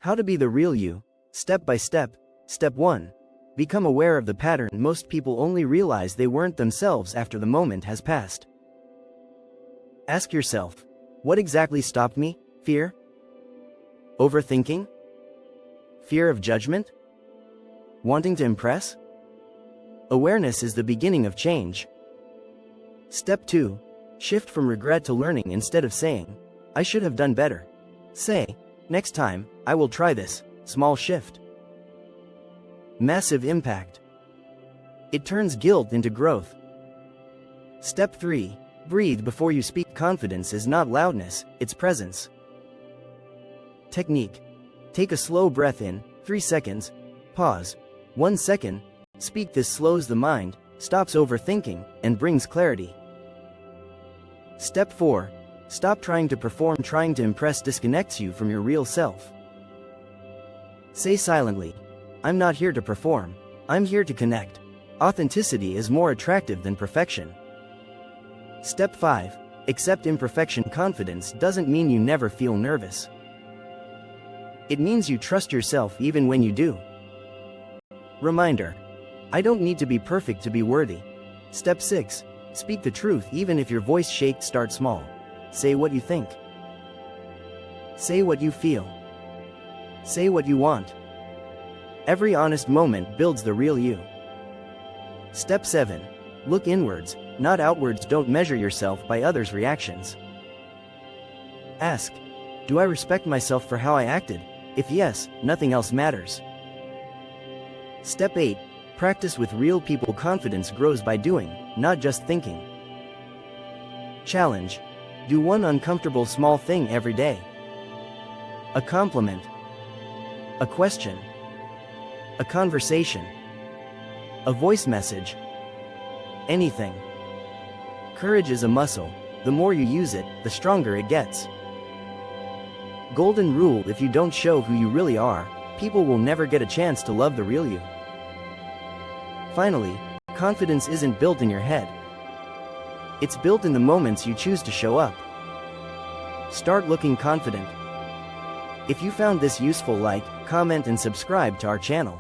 How to be the real you, step by step. Step 1. Become aware of the pattern. Most people only realize they weren't themselves after the moment has passed. Ask yourself, what exactly stopped me? Fear? Overthinking? Fear of judgment? Wanting to impress? Awareness is the beginning of change. Step 2. Shift from regret to learning. Instead of saying, I should have done better, say, next time, I will try this. Small shift. Massive impact. It turns guilt into growth. Step 3. Breathe before you speak. Confidence is not loudness, it's presence. Technique. Take a slow breath in, 3 seconds, pause, 1 second, speak. This slows the mind, stops overthinking, and brings clarity. Step 4. Stop trying to perform. Trying to impress disconnects you from your real self. Say silently, I'm not here to perform, I'm here to connect. Authenticity is more attractive than perfection. Step 5. Accept imperfection. Confidence doesn't mean you never feel nervous. It means you trust yourself even when you do. Reminder. I don't need to be perfect to be worthy. Step 6. Speak the truth even if your voice shakes. Start small. Say what you think. Say what you feel. Say what you want. Every honest moment builds the real you. Step 7. Look inwards, not outwards. Don't measure yourself by others' reactions. Ask, do I respect myself for how I acted? If yes, nothing else matters. Step 8. Practice with real people. Confidence grows by doing, not just thinking. Challenge. Do one uncomfortable small thing every day. A compliment. A question. A conversation. A voice message. Anything. Courage is a muscle. The more you use it, the stronger it gets. Golden rule: if you don't show who you really are, people will never get a chance to love the real you. Finally, confidence isn't built in your head. It's built in the moments you choose to show up. Start looking confident. If you found this useful, like, comment and subscribe to our channel.